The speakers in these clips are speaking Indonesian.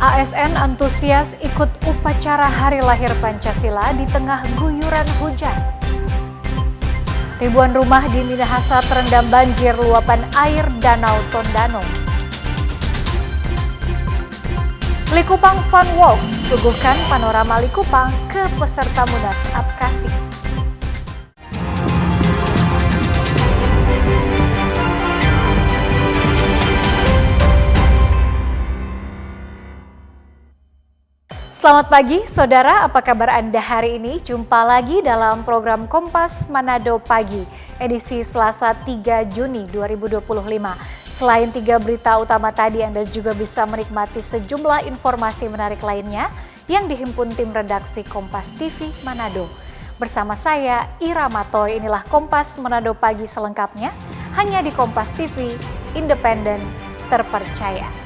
ASN antusias ikut upacara Hari Lahir Pancasila di tengah guyuran hujan. Ribuan rumah di Minahasa terendam banjir luapan air Danau Tondano. Likupang Fun Walks suguhkan panorama Likupang ke peserta Munas Apkasi. Selamat pagi, saudara. Apa kabar Anda hari ini? Jumpa lagi dalam program Kompas Manado Pagi, edisi Selasa 3 Juni 2025. Selain 3 berita utama tadi, Anda juga bisa menikmati sejumlah informasi menarik lainnya yang dihimpun tim redaksi Kompas TV Manado. Bersama saya, Ira Matoy, inilah Kompas Manado Pagi selengkapnya, hanya di Kompas TV, independen, terpercaya.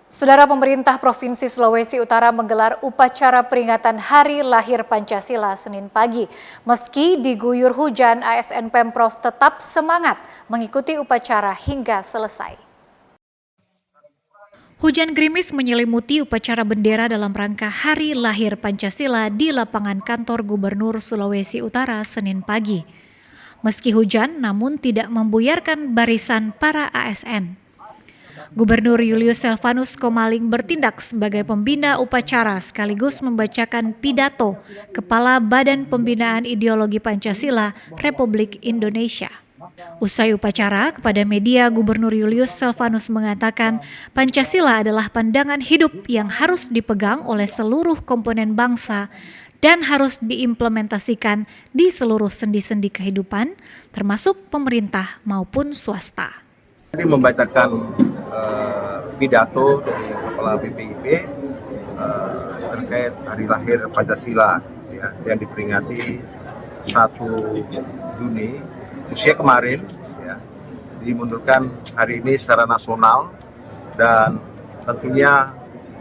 Saudara, pemerintah Provinsi Sulawesi Utara menggelar upacara peringatan Hari Lahir Pancasila Senin pagi. Meski diguyur hujan, ASN Pemprov tetap semangat mengikuti upacara hingga selesai. Hujan gerimis menyelimuti upacara bendera dalam rangka Hari Lahir Pancasila di lapangan kantor Gubernur Sulawesi Utara Senin pagi. Meski hujan, namun tidak membuyarkan barisan para ASN. Gubernur Julius Selvanus Komaling bertindak sebagai pembina upacara sekaligus membacakan pidato Kepala Badan Pembinaan Ideologi Pancasila Republik Indonesia. Usai upacara, kepada media Gubernur Julius Selvanus mengatakan Pancasila adalah pandangan hidup yang harus dipegang oleh seluruh komponen bangsa dan harus diimplementasikan di seluruh sendi-sendi kehidupan, termasuk pemerintah maupun swasta. Tadi membacakan pidato dari Kepala BPIP terkait Hari Lahir Pancasila ya, yang diperingati 1 Juni, usia kemarin ya, dimundurkan hari ini secara nasional, dan tentunya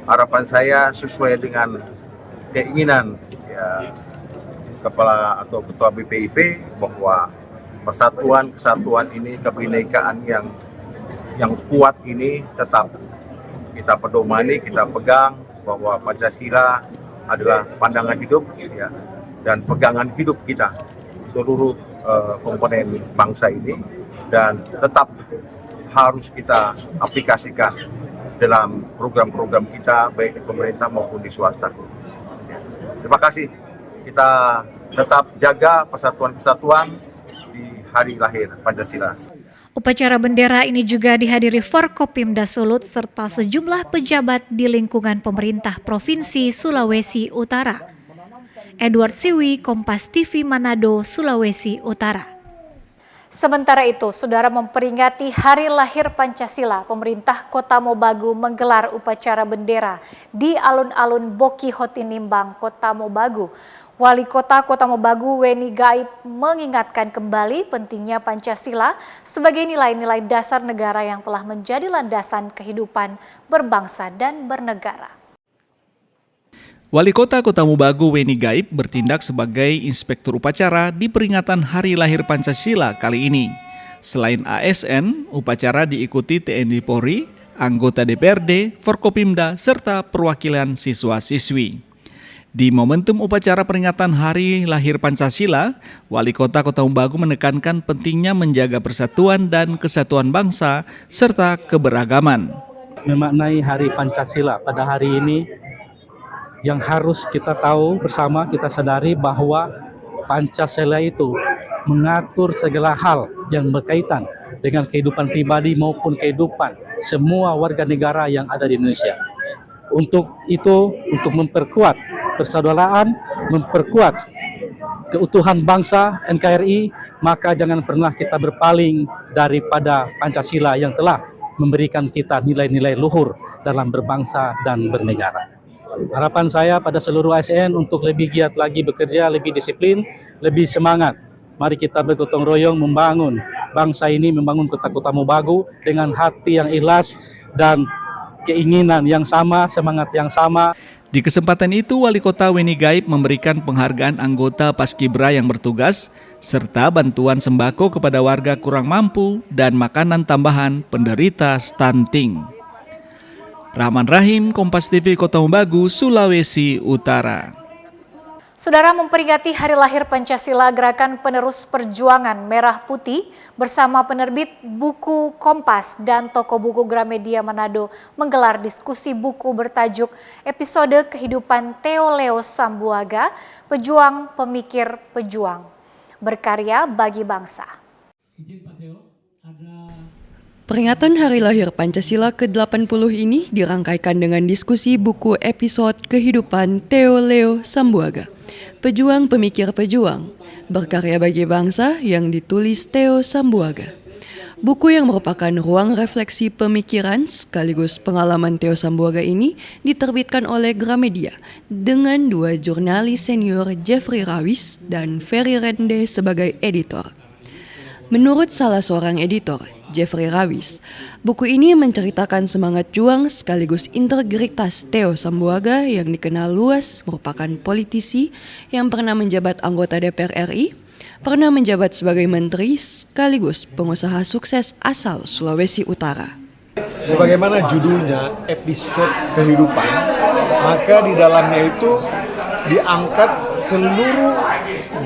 harapan saya sesuai dengan keinginan ya, Kepala atau Ketua BPIP bahwa persatuan, kesatuan ini, kebinekaan yang kuat ini tetap kita pedomani, kita pegang bahwa Pancasila adalah pandangan hidup ya, dan pegangan hidup kita seluruh komponen bangsa ini, dan tetap harus kita aplikasikan dalam program-program kita baik di pemerintah maupun di swasta. Terima kasih. Kita tetap jaga persatuan-kesatuan di Hari Lahir Pancasila. Upacara bendera ini juga dihadiri Forkopimda Sulut serta sejumlah pejabat di lingkungan pemerintah Provinsi Sulawesi Utara. Edward Siwi, Kompas TV Manado, Sulawesi Utara. Sementara itu, saudara, memperingati Hari Lahir Pancasila, pemerintah Kota Mobagu menggelar upacara bendera di alun-alun Boki Hotinimbang, Kota Mobagu. Wali Kota Kota Mobagu Weni Gaib mengingatkan kembali pentingnya Pancasila sebagai nilai-nilai dasar negara yang telah menjadi landasan kehidupan berbangsa dan bernegara. Wali Kota Kota Mobagu Weni Gaib bertindak sebagai inspektur upacara di peringatan Hari Lahir Pancasila kali ini. Selain ASN, upacara diikuti TNI Polri, anggota DPRD, Forkopimda, serta perwakilan siswa-siswi. Di momentum upacara peringatan Hari Lahir Pancasila, Wali Kota Kota Mobagu menekankan pentingnya menjaga persatuan dan kesatuan bangsa serta keberagaman. Memaknai Hari Pancasila pada hari ini, yang harus kita tahu bersama, kita sadari bahwa Pancasila itu mengatur segala hal yang berkaitan dengan kehidupan pribadi maupun kehidupan semua warga negara yang ada di Indonesia. Untuk itu, untuk memperkuat persaudaraan, memperkuat keutuhan bangsa NKRI, maka jangan pernah kita berpaling daripada Pancasila yang telah memberikan kita nilai-nilai luhur dalam berbangsa dan bernegara. Harapan saya pada seluruh ASN untuk lebih giat lagi bekerja, lebih disiplin, lebih semangat. Mari kita bergotong royong membangun bangsa ini, membangun Kota Mobagu dengan hati yang ikhlas dan keinginan yang sama, semangat yang sama. Di kesempatan itu, Wali Kota Weni Gaib memberikan penghargaan anggota Paskibra yang bertugas, serta bantuan sembako kepada warga kurang mampu dan makanan tambahan penderita stunting. Rahman Rahim, Kompas TV Kota Mobagu, Sulawesi Utara. Saudara, memperingati Hari Lahir Pancasila, Gerakan Penerus Perjuangan Merah Putih bersama penerbit buku Kompas dan toko buku Gramedia Manado menggelar diskusi buku bertajuk Episode Kehidupan Theo Leo Sambuaga, Pejuang Pemikir Pejuang, berkarya bagi bangsa. Peringatan Hari Lahir Pancasila ke-80 ini dirangkaikan dengan diskusi buku episode Kehidupan Theo Leo Sambuaga, Pejuang Pemikir Pejuang, berkarya bagi bangsa yang ditulis Theo Sambuaga. Buku yang merupakan ruang refleksi pemikiran sekaligus pengalaman Theo Sambuaga ini diterbitkan oleh Gramedia dengan 2 jurnalis senior Jeffrey Rawis dan Ferry Rende sebagai editor. Menurut salah seorang editor, Jeffrey Rawis, buku ini menceritakan semangat juang sekaligus integritas Theo Sambuaga yang dikenal luas merupakan politisi yang pernah menjabat anggota DPR RI, pernah menjabat sebagai menteri sekaligus pengusaha sukses asal Sulawesi Utara. Sebagaimana judulnya episode kehidupan, maka di dalamnya itu diangkat seluruh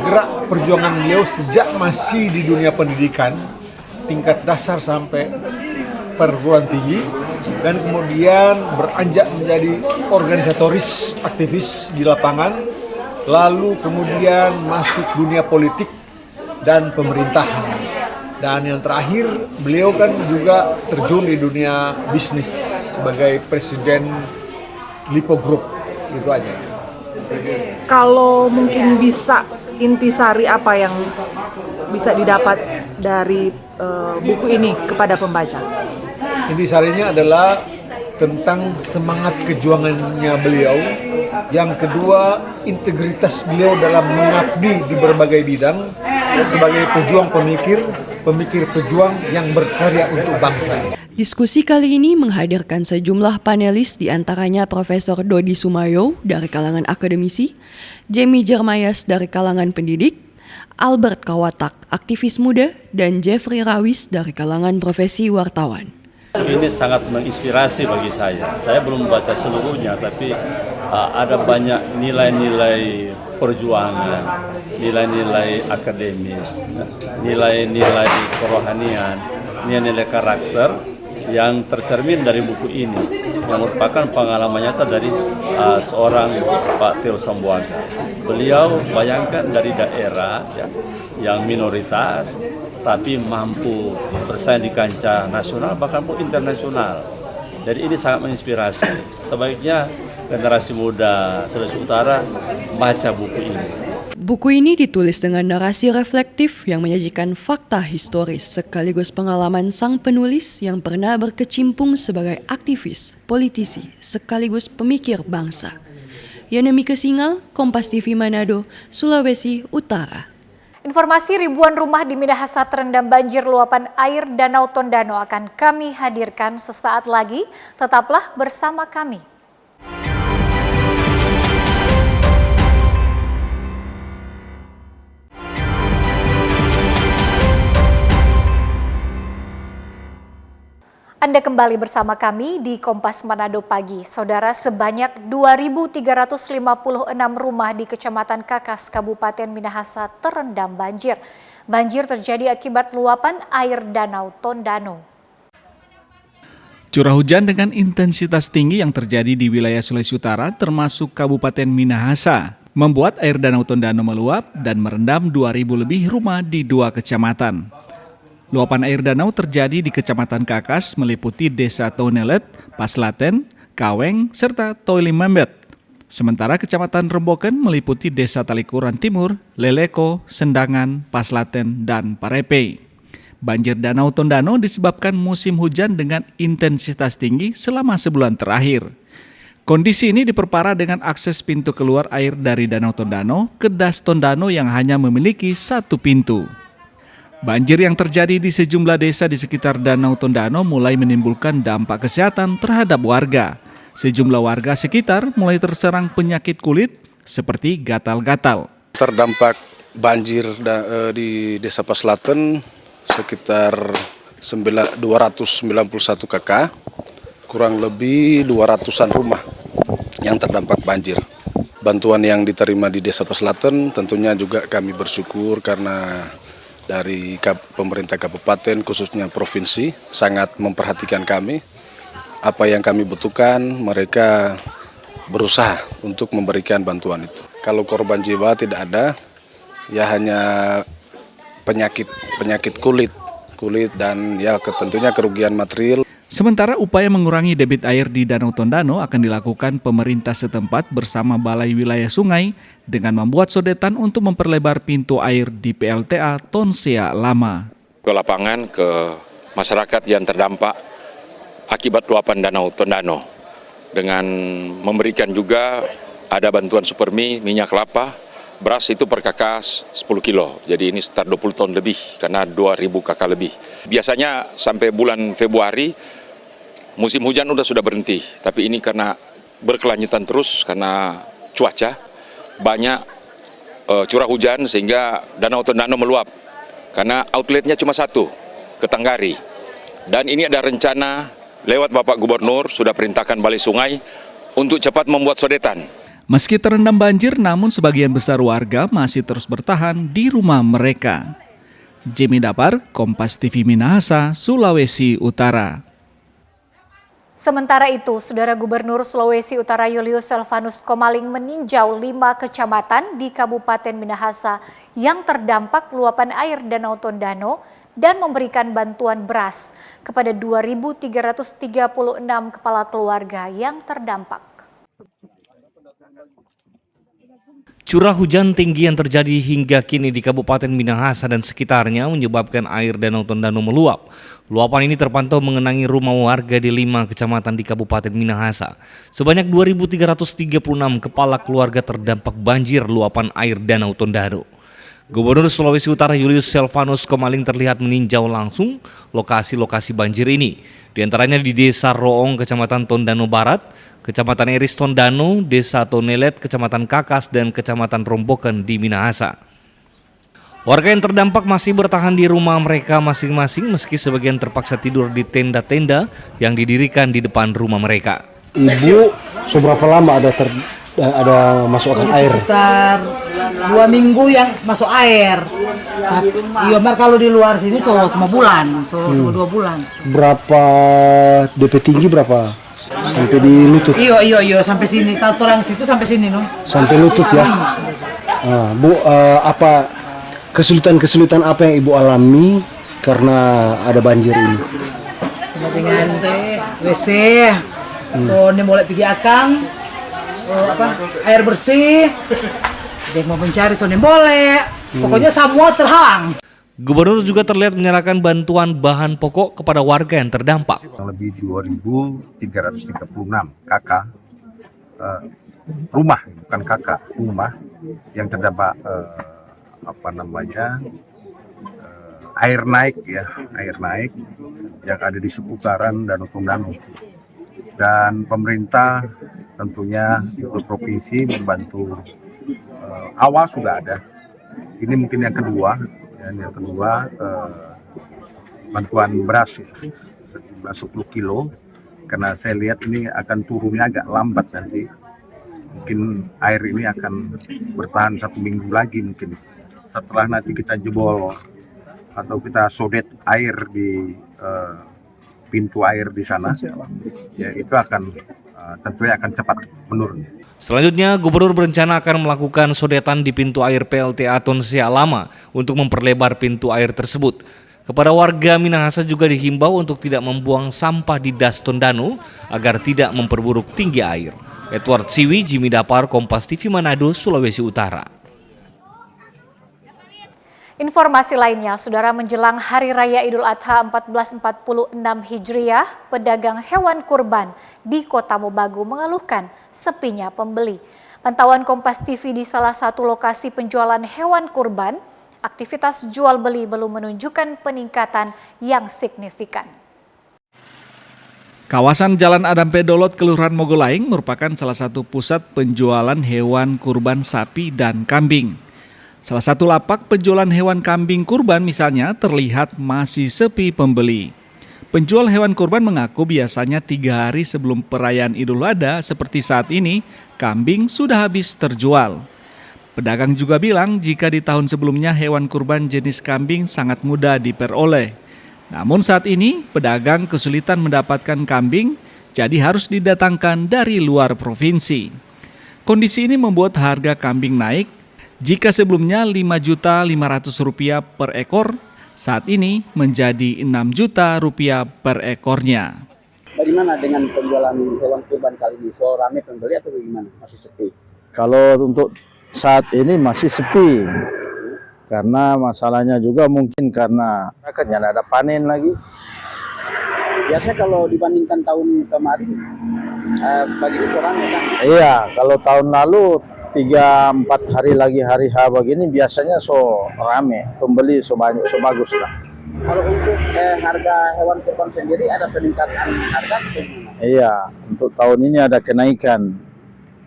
gerak perjuangan beliau sejak masih di dunia pendidikan, tingkat dasar sampai perguruan tinggi, dan kemudian beranjak menjadi organisatoris aktivis di lapangan, lalu kemudian masuk dunia politik dan pemerintahan. Dan yang terakhir, beliau kan juga terjun di dunia bisnis sebagai presiden Lipo Group, itu aja. Kalau mungkin bisa intisari apa yang bisa didapat dari buku ini kepada pembaca? Intisarinya adalah tentang semangat kejuangannya beliau. Yang kedua, integritas beliau dalam mengabdi di berbagai bidang sebagai pejuang pemikir pejuang yang berkarya untuk bangsa. Diskusi kali ini menghadirkan sejumlah panelis, diantaranya Profesor Dodi Sumayo dari kalangan akademisi, Jamie Jermayas dari kalangan pendidik, Albert Kawatak, aktivis muda, dan Jeffrey Rawis dari kalangan profesi wartawan. Ini sangat menginspirasi bagi saya. Saya belum membaca seluruhnya, tapi ada banyak nilai-nilai perjuangan, nilai-nilai akademis, nilai-nilai kerohanian, nilai-nilai karakter yang tercermin dari buku ini, yang merupakan pengalaman nyata dari seorang Pak Theo Sambuaga. Beliau bayangkan dari daerah yang minoritas, tapi mampu bersaing di kancah nasional bahkan pun internasional. Jadi ini sangat menginspirasi. Sebaiknya generasi muda Sulawesi Utara baca buku ini. Buku ini ditulis dengan narasi reflektif yang menyajikan fakta historis sekaligus pengalaman sang penulis yang pernah berkecimpung sebagai aktivis, politisi, sekaligus pemikir bangsa. Yanemike Singal, Kompas TV Manado, Sulawesi Utara. Informasi ribuan rumah di Minahasa terendam banjir luapan air Danau Tondano akan kami hadirkan sesaat lagi. Tetaplah bersama kami. Anda kembali bersama kami di Kompas Manado Pagi. Saudara, sebanyak 2.356 rumah di Kecamatan Kakas, Kabupaten Minahasa terendam banjir. Banjir terjadi akibat luapan air Danau Tondano. Curah hujan dengan intensitas tinggi yang terjadi di wilayah Sulawesi Utara termasuk Kabupaten Minahasa membuat air Danau Tondano meluap dan merendam 2.000 lebih rumah di 2 kecamatan. Luapan air danau terjadi di Kecamatan Kakas meliputi Desa Tonelet, Paslaten, Kaweng, serta Toilimembet. Sementara Kecamatan Remboken meliputi Desa Talikuran Timur, Leleko, Sendangan, Paslaten, dan Parepe. Banjir Danau Tondano disebabkan musim hujan dengan intensitas tinggi selama sebulan terakhir. Kondisi ini diperparah dengan akses pintu keluar air dari Danau Tondano ke Das Tondano yang hanya memiliki 1 pintu. Banjir yang terjadi di sejumlah desa di sekitar Danau Tondano mulai menimbulkan dampak kesehatan terhadap warga, Sejumlah warga sekitar mulai terserang penyakit kulit seperti gatal-gatal. Terdampak banjir di Desa Pas Selatan sekitar 291 KK, kurang lebih 200-an rumah yang terdampak banjir. Bantuan yang diterima di Desa Pas Selatan tentunya juga kami bersyukur karena dari pemerintah kabupaten khususnya provinsi sangat memperhatikan kami. Apa yang kami butuhkan mereka berusaha untuk memberikan bantuan itu. Kalau korban jiwa tidak ada, ya hanya penyakit kulit dan ya tentunya kerugian material. Sementara upaya mengurangi debit air di Danau Tondano akan dilakukan pemerintah setempat bersama Balai Wilayah Sungai dengan membuat sodetan untuk memperlebar pintu air di PLTA Tonsea Lama. Ke lapangan ke masyarakat yang terdampak akibat luapan Danau Tondano dengan memberikan juga ada bantuan supermi, minyak kelapa, beras itu per kakak 10 kilo, jadi ini sekitar 20 ton lebih karena 2.000 kakak lebih. Biasanya sampai bulan Februari musim hujan sudah berhenti, tapi ini karena berkelanjutan terus karena cuaca, banyak curah hujan sehingga Danau Tondano meluap karena outletnya cuma satu, ke Tanggari. Dan ini ada rencana lewat Bapak Gubernur sudah perintahkan Balai Sungai untuk cepat membuat sodetan. Meski terendam banjir, namun sebagian besar warga masih terus bertahan di rumah mereka. Jimmy Dapar, Kompas TV Minahasa, Sulawesi Utara. Sementara itu, Saudara Gubernur Sulawesi Utara Julius Selvanus Komaling meninjau 5 kecamatan di Kabupaten Minahasa yang terdampak luapan air Danau Tondano dan memberikan bantuan beras kepada 2.336 kepala keluarga yang terdampak. Curah hujan tinggi yang terjadi hingga kini di Kabupaten Minahasa dan sekitarnya menyebabkan air Danau Tondano meluap. Luapan ini terpantau mengenangi rumah warga di 5 kecamatan di Kabupaten Minahasa. Sebanyak 2.336 kepala keluarga terdampak banjir luapan air Danau Tondano. Gubernur Sulawesi Utara Julius Selvanus Komaling terlihat meninjau langsung lokasi-lokasi banjir ini. Di antaranya di Desa Roong, Kecamatan Tondano Barat, Kecamatan Eris Tondano, Desa Tonelet, Kecamatan Kakas, dan Kecamatan Rombokan di Minahasa. Warga yang terdampak masih bertahan di rumah mereka masing-masing meski sebagian terpaksa tidur di tenda-tenda yang didirikan di depan rumah mereka. Ibu, seberapa lama ada masuk air? Sekitar 2 minggu yang masuk air. Iya, kalau di luar sini semua bulan, semua 2 bulan. Berapa DP tinggi berapa? Sampai di lutut. Iya, sampai sini. Kalau orang situ sampai sini, no. Sampai lutut ya. Bu, apa kesulitan apa yang Ibu alami karena ada banjir ini? Sama dengan WC. So, ini boleh pergi akang. Air bersih. Dia mau mencari so, ini boleh. Pokoknya semua terhalang. Gubernur juga terlihat menyerahkan bantuan bahan pokok kepada warga yang terdampak. Lebih 2.336 KK rumah, bukan KK, rumah yang terdampak air naik yang ada di seputaran Danau Tondano. Dan pemerintah tentunya untuk provinsi membantu awal sudah ada. Ini mungkin yang kedua. Yang kedua, bantuan beras sejumlah 10 kilo, karena saya lihat ini akan turunnya agak lambat nanti. Mungkin air ini akan bertahan 1 minggu lagi mungkin. Setelah nanti kita jebol atau kita sodet air di pintu air di sana, ya itu akan tentunya akan cepat menurun. Selanjutnya, Gubernur berencana akan melakukan sodetan di pintu air PLTA Tonsea Lama untuk memperlebar pintu air tersebut. Kepada warga Minahasa juga dihimbau untuk tidak membuang sampah di Das Tondano agar tidak memperburuk tinggi air. Edward Siwi, Jimmy Dapar, Kompas TV Manado, Sulawesi Utara. Informasi lainnya, Saudara, menjelang Hari Raya Idul Adha 1446 Hijriah, pedagang hewan kurban di Kota Mobagu mengeluhkan sepinya pembeli. Pantauan Kompas TV di salah satu lokasi penjualan hewan kurban, aktivitas jual beli belum menunjukkan peningkatan yang signifikan. Kawasan Jalan Adampe Dolot, Kelurahan Mogolaing merupakan salah satu pusat penjualan hewan kurban sapi dan kambing. Salah satu lapak penjualan hewan kambing kurban misalnya terlihat masih sepi pembeli. Penjual hewan kurban mengaku biasanya 3 hari sebelum perayaan Idul Adha seperti saat ini, kambing sudah habis terjual. Pedagang juga bilang jika di tahun sebelumnya hewan kurban jenis kambing sangat mudah diperoleh. Namun saat ini pedagang kesulitan mendapatkan kambing, jadi harus didatangkan dari luar provinsi. Kondisi ini membuat harga kambing naik. Jika sebelumnya Rp5.500.000 per ekor, saat ini menjadi Rp6.000.000 per ekornya. Bagaimana dengan penjualan hewan kurban kali ini? So ramai pembeli atau bagaimana? Masih sepi? Kalau untuk saat ini masih sepi. Karena masalahnya juga mungkin karena kan ada panen lagi. Biasanya kalau dibandingkan tahun kemarin, bagi ukuran kan? Iya, kalau tahun lalu 3-4 hari lagi hari H begini biasanya so rame, pembeli so banyak, so bagus lah. Kalau untuk harga hewan kurban sendiri ada peningkatan harga atau gimana? Iya, untuk tahun ini ada kenaikan.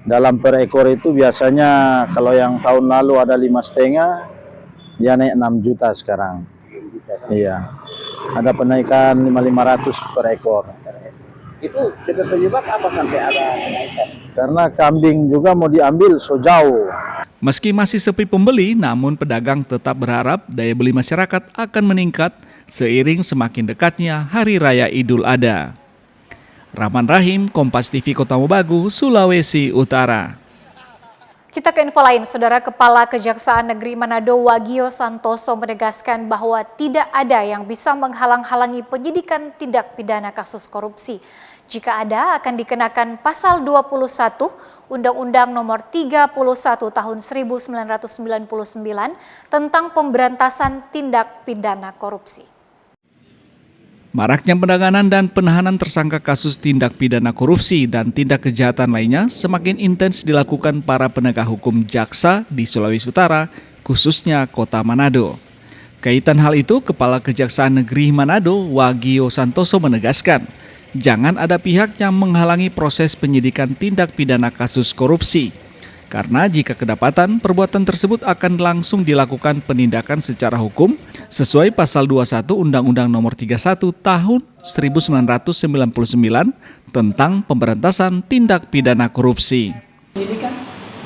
Dalam per ekor itu biasanya kalau yang tahun lalu ada 5,5, dia naik 6 juta sekarang. Iya, ada penaikan 5.500 per ekor. Itu penyebab apa sampai ada kenaikan? Karena kambing juga mau diambil so jauh. Meski masih sepi pembeli, namun pedagang tetap berharap daya beli masyarakat akan meningkat seiring semakin dekatnya Hari Raya Idul Adha. Rahman Rahim, Kompas TV Kota Mobagu, Sulawesi Utara. Kita ke info lain, Saudara. Kepala Kejaksaan Negeri Manado Wagio Santoso menegaskan bahwa tidak ada yang bisa menghalang-halangi penyidikan tindak pidana kasus korupsi. Jika ada, akan dikenakan pasal 21 Undang-Undang Nomor 31 Tahun 1999 tentang pemberantasan tindak pidana korupsi. Maraknya penanganan dan penahanan tersangka kasus tindak pidana korupsi dan tindak kejahatan lainnya semakin intens dilakukan para penegak hukum jaksa di Sulawesi Utara, khususnya Kota Manado. Kaitan hal itu, Kepala Kejaksaan Negeri Manado Wagio Santoso menegaskan, jangan ada pihak yang menghalangi proses penyidikan tindak pidana kasus korupsi. Karena jika kedapatan, perbuatan tersebut akan langsung dilakukan penindakan secara hukum sesuai pasal 21 Undang-Undang Nomor 31 Tahun 1999 tentang pemberantasan tindak pidana korupsi. Penyidikan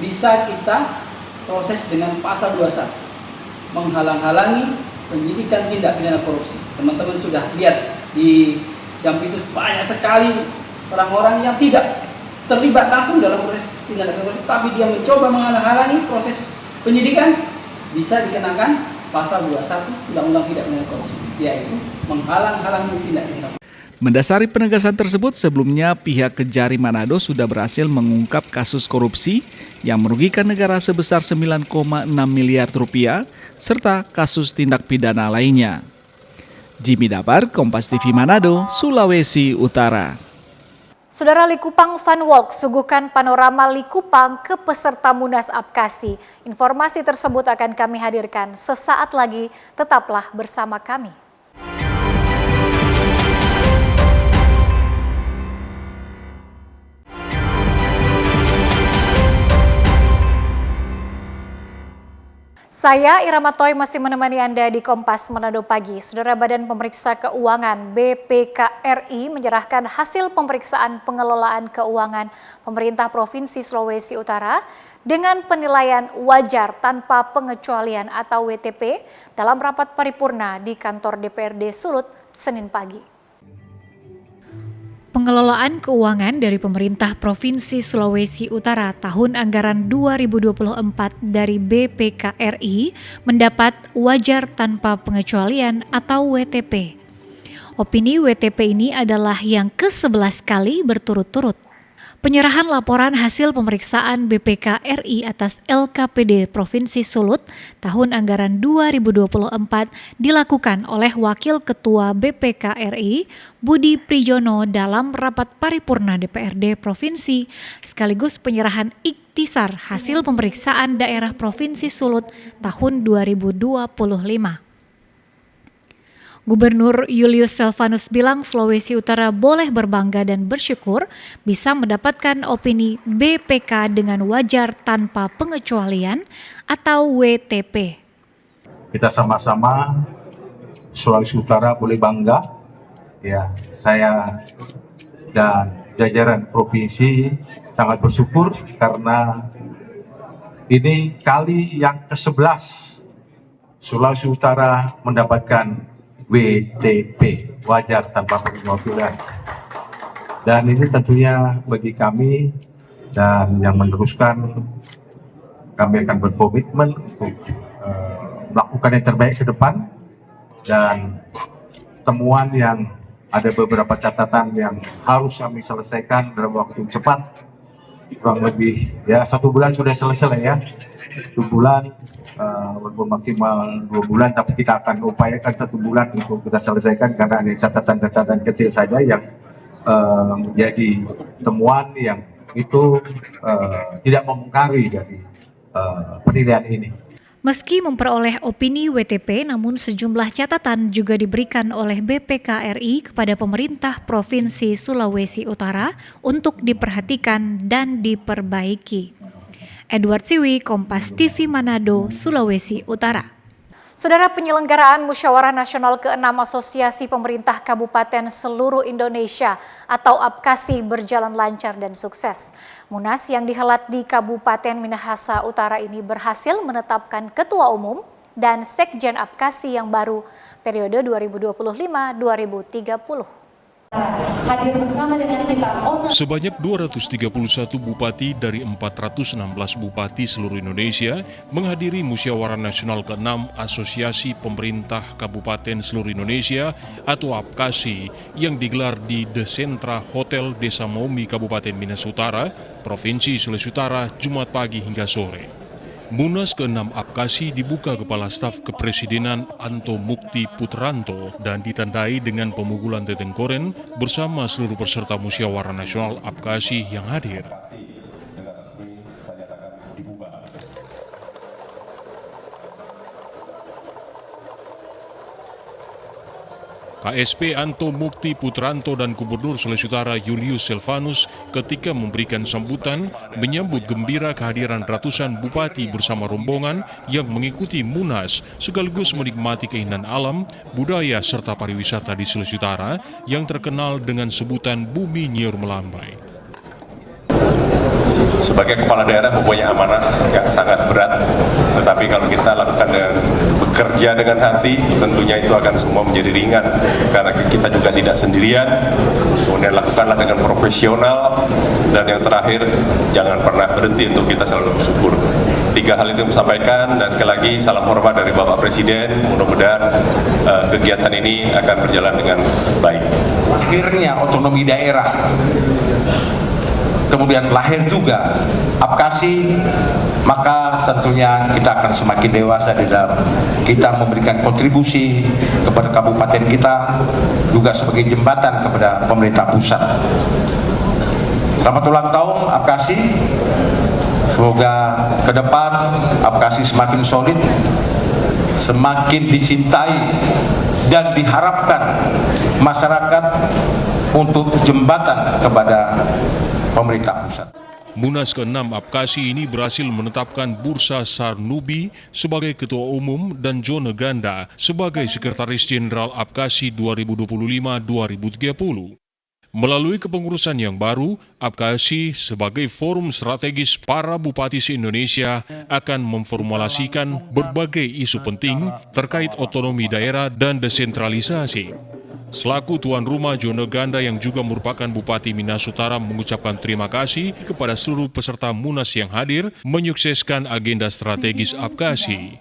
bisa kita proses dengan pasal 21, menghalang-halangi penyidikan tindak pidana korupsi. Teman-teman sudah lihat di Jambi itu banyak sekali orang-orang yang tidak terlibat langsung dalam proses tindak pidana korupsi, tapi dia mencoba menghalang-halangi proses penyidikan, bisa dikenakan pasal 21 Undang-Undang Tindak Pidana Korupsi, yaitu menghalang-halangi tindak pidana korupsi. Mendasari penegasan tersebut, sebelumnya pihak Kejari Manado sudah berhasil mengungkap kasus korupsi yang merugikan negara sebesar 9,6 miliar rupiah serta kasus tindak pidana lainnya. Jimmy Dabar, Kompas TV Manado, Sulawesi Utara. Saudara, Likupang Fun Walk suguhkan panorama Likupang ke peserta Munas Apkasi. Informasi tersebut akan kami hadirkan sesaat lagi. Tetaplah bersama kami. Saya Irama Toy masih menemani Anda di Kompas Manado Pagi. Saudara, Badan Pemeriksa Keuangan BPKRI menyerahkan hasil pemeriksaan pengelolaan keuangan pemerintah Provinsi Sulawesi Utara dengan penilaian wajar tanpa pengecualian atau WTP dalam rapat paripurna di kantor DPRD Sulut Senin pagi. Pengelolaan keuangan dari pemerintah Provinsi Sulawesi Utara tahun anggaran 2024 dari BPKRI mendapat wajar tanpa pengecualian atau WTP. Opini WTP ini adalah yang ke-11 kali berturut-turut. Penyerahan laporan hasil pemeriksaan BPKRI atas LKPD Provinsi Sulut tahun anggaran 2024 dilakukan oleh Wakil Ketua BPKRI Budi Prijono dalam rapat paripurna DPRD Provinsi sekaligus penyerahan ikhtisar hasil pemeriksaan daerah Provinsi Sulut tahun 2025. Gubernur Julius Selvanus bilang Sulawesi Utara boleh berbangga dan bersyukur bisa mendapatkan opini BPK dengan wajar tanpa pengecualian atau WTP. Kita sama-sama Sulawesi Utara boleh bangga, ya, saya dan jajaran provinsi sangat bersyukur karena ini kali yang ke-11 Sulawesi Utara mendapatkan WTP, wajar tanpa pengecualian. Dan ini tentunya bagi kami dan yang meneruskan, kami akan berkomitmen untuk melakukan yang terbaik ke depan, dan temuan yang ada beberapa catatan yang harus kami selesaikan dalam waktu cepat, kurang lebih ya 1 bulan sudah selesai ya, 1 bulan walaupun maksimal 2 bulan, tapi kita akan upayakan 1 bulan untuk kita selesaikan karena ada catatan-catatan kecil saja yang menjadi temuan yang itu tidak memungkari dari penilaian ini. Meski memperoleh opini WTP, namun sejumlah catatan juga diberikan oleh BPK RI kepada pemerintah Provinsi Sulawesi Utara untuk diperhatikan dan diperbaiki. Edward Siwi, Kompas TV Manado, Sulawesi Utara. Saudara, penyelenggaraan Musyawarah Nasional ke-6 Asosiasi Pemerintah Kabupaten Seluruh Indonesia atau APKASI berjalan lancar dan sukses. Munas yang dihelat di Kabupaten Minahasa Utara ini berhasil menetapkan Ketua Umum dan Sekjen APKASI yang baru periode 2025-2030. Hadir bersama dengan kita. Sebanyak 231 bupati dari 416 bupati seluruh Indonesia menghadiri Musyawarah Nasional ke-6 Asosiasi Pemerintah Kabupaten Seluruh Indonesia atau APKASI yang digelar di The Sentra Hotel Desa Maumi, Kabupaten Minahasa Utara, Provinsi Sulawesi Utara, Jumat pagi hingga sore. Munas ke-6 APKASI dibuka Kepala Staf Kepresidenan Anto Mukti Putranto dan ditandai dengan pemukulan tetengkoren bersama seluruh peserta Musyawarah Nasional APKASI yang hadir. KSP Anto Mukti Putranto dan Gubernur Sulawesi Utara Julius Selvanus ketika memberikan sambutan menyambut gembira kehadiran ratusan bupati bersama rombongan yang mengikuti Munas sekaligus menikmati keindahan alam, budaya serta pariwisata di Sulawesi Utara yang terkenal dengan sebutan Bumi Nyiur Melambai. Sebagai kepala daerah mempunyai amanah yang sangat berat, tetapi kalau kita lakukan dengan bekerja dengan hati, tentunya itu akan semua menjadi ringan karena kita juga tidak sendirian. Kemudian lakukanlah dengan profesional, dan yang terakhir jangan pernah berhenti untuk kita selalu bersyukur. 3 hal itu disampaikan, dan sekali lagi salam hormat dari Bapak Presiden. Mudah-mudahan kegiatan ini akan berjalan dengan baik. Akhirnya otonomi daerah, kemudian lahir juga APKASI, maka tentunya kita akan semakin dewasa di dalam kita memberikan kontribusi kepada kabupaten kita, juga sebagai jembatan kepada pemerintah pusat. Selamat ulang tahun APKASI, semoga ke depan APKASI semakin solid, semakin dicintai, dan diharapkan masyarakat untuk jembatan kepada pemerintah pusat. Munas ke-6 APKASI ini berhasil menetapkan Bursa Sarnubi sebagai Ketua Umum dan Jone Ganda sebagai Sekretaris Jenderal APKASI 2025-2030. Melalui kepengurusan yang baru, APKASI sebagai forum strategis para bupati se-Indonesia akan memformulasikan berbagai isu penting terkait otonomi daerah dan desentralisasi. Selaku tuan rumah, Jone Ganda yang juga merupakan Bupati Minahasa Utara mengucapkan terima kasih kepada seluruh peserta Munas yang hadir menyukseskan agenda strategis APKASI.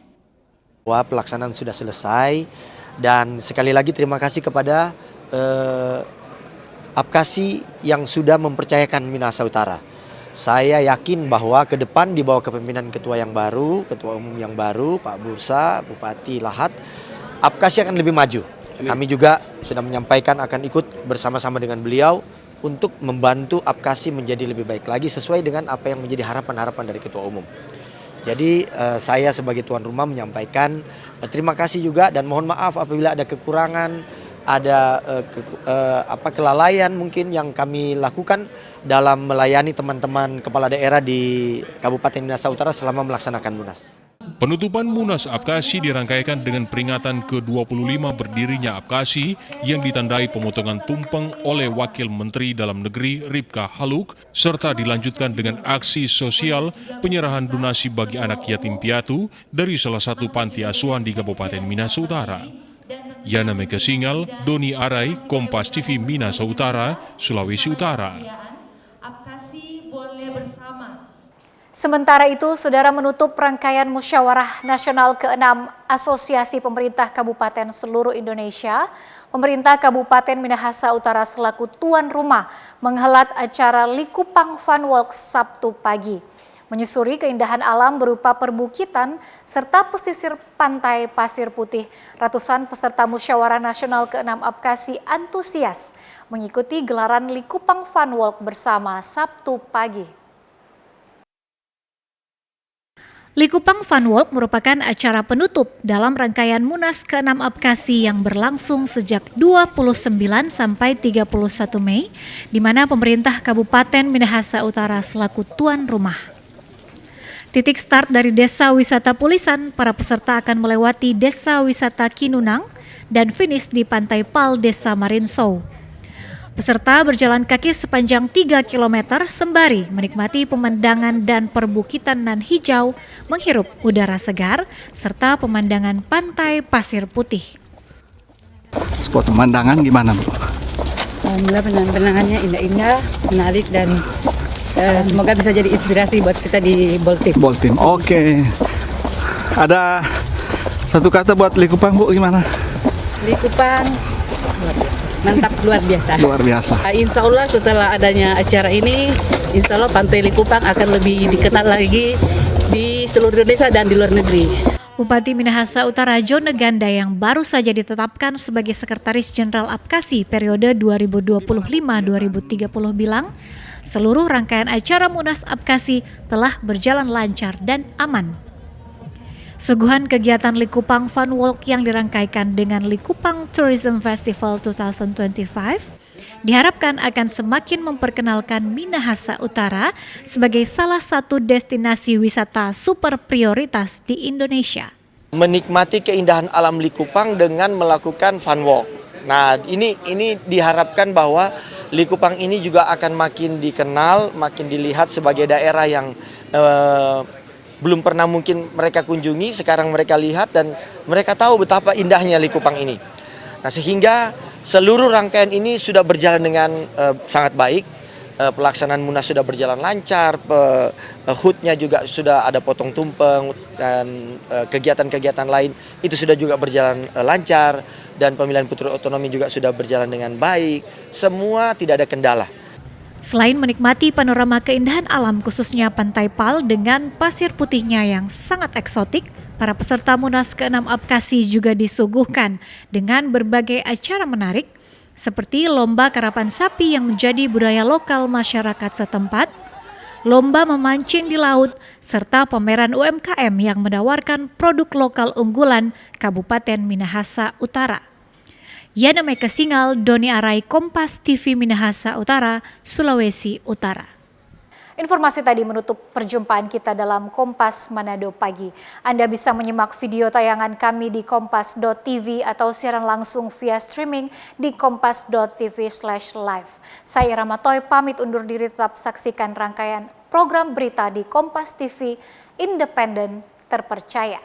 Pelaksanaan sudah selesai, dan sekali lagi terima kasih kepada APKASI yang sudah mempercayakan Minahasa Utara. Saya yakin bahwa ke depan di bawah kepemimpinan ketua yang baru, ketua umum yang baru, Pak Bursa, Bupati Lahat, APKASI akan lebih maju. Kami juga sudah menyampaikan akan ikut bersama-sama dengan beliau untuk membantu APKASI menjadi lebih baik lagi sesuai dengan apa yang menjadi harapan-harapan dari ketua umum. Jadi saya sebagai tuan rumah menyampaikan terima kasih juga dan mohon maaf apabila ada kekurangan, ada kelalaian mungkin yang kami lakukan dalam melayani teman-teman kepala daerah di Kabupaten Minahasa Utara selama melaksanakan Munas. Penutupan Munas Apkasi dirangkaikan dengan peringatan ke-25 berdirinya Apkasi yang ditandai pemotongan tumpeng oleh Wakil Menteri Dalam Negeri Ripka Haluk, serta dilanjutkan dengan aksi sosial penyerahan donasi bagi anak yatim piatu dari salah satu panti asuhan di Kabupaten Minahasa Utara. Yana Mega Singal, Doni Arai, Kompas TV Minahasa Utara, Sulawesi Utara. Sementara itu, Saudara, menutup rangkaian Musyawarah Nasional ke-6 Asosiasi Pemerintah Kabupaten seluruh Indonesia, Pemerintah Kabupaten Minahasa Utara selaku tuan rumah menghelat acara Likupang Fun Walk Sabtu pagi. Menyusuri keindahan alam berupa perbukitan serta pesisir pantai pasir putih, ratusan peserta Musyawarah Nasional ke-6 Apkasi antusias mengikuti gelaran Likupang Fun Walk bersama Sabtu pagi. Likupang Fun Walk merupakan acara penutup dalam rangkaian Munas ke-6 Apkasi yang berlangsung sejak 29 sampai 31 Mei, di mana pemerintah Kabupaten Minahasa Utara selaku tuan rumah. Titik start dari Desa Wisata Pulisan, para peserta akan melewati Desa Wisata Kinunang dan finish di Pantai Pal Desa Marinsou. Peserta berjalan kaki sepanjang 3 km sembari menikmati pemandangan dan perbukitan nan hijau, menghirup udara segar, serta pemandangan pantai pasir putih. Spot pemandangan gimana, Bu? Alhamdulillah pemandangannya indah-indah, menarik dan semoga bisa jadi inspirasi buat kita di Boltim. Boltim, oke. Ada satu kata buat Likupang, Bu, gimana? Likupang luar biasa. Mantap, luar biasa. Luar biasa. Insya Allah setelah adanya acara ini, insya Allah Pantai Likupang akan lebih dikenal lagi di seluruh Indonesia dan di luar negeri. Bupati Minahasa Utara John Neganda yang baru saja ditetapkan sebagai Sekretaris Jenderal Apkasi periode 2025-2030 bilang, seluruh rangkaian acara Munas Apkasi telah berjalan lancar dan aman. Suguhan kegiatan Likupang Fun Walk yang dirangkaikan dengan Likupang Tourism Festival 2025 diharapkan akan semakin memperkenalkan Minahasa Utara sebagai salah satu destinasi wisata super prioritas di Indonesia. Menikmati keindahan alam Likupang dengan melakukan fun walk. Nah, ini diharapkan bahwa Likupang ini juga akan makin dikenal, makin dilihat sebagai daerah yang belum pernah mungkin mereka kunjungi, sekarang mereka lihat dan mereka tahu betapa indahnya Likupang ini. Nah, sehingga seluruh rangkaian ini sudah berjalan dengan sangat baik. Pelaksanaan Munas sudah berjalan lancar, HUT-nya juga sudah ada potong tumpeng dan kegiatan-kegiatan lain itu sudah juga berjalan lancar dan pemilihan putra otonomi juga sudah berjalan dengan baik. Semua tidak ada kendala. Selain menikmati panorama keindahan alam khususnya Pantai Pal dengan pasir putihnya yang sangat eksotik, para peserta Munas ke-6 Apkasi juga disuguhkan dengan berbagai acara menarik seperti lomba karapan sapi yang menjadi budaya lokal masyarakat setempat, lomba memancing di laut, serta pameran UMKM yang menawarkan produk lokal unggulan Kabupaten Minahasa Utara. Yana Mega Singal, Doni Arai, Kompas TV Minahasa Utara, Sulawesi Utara. Informasi tadi menutup perjumpaan kita dalam Kompas Manado Pagi. Anda bisa menyimak video tayangan kami di kompas.tv atau siaran langsung via streaming di kompas.tv/live. Saya Irama Toy pamit undur diri, tetap saksikan rangkaian program berita di Kompas TV, independen, terpercaya.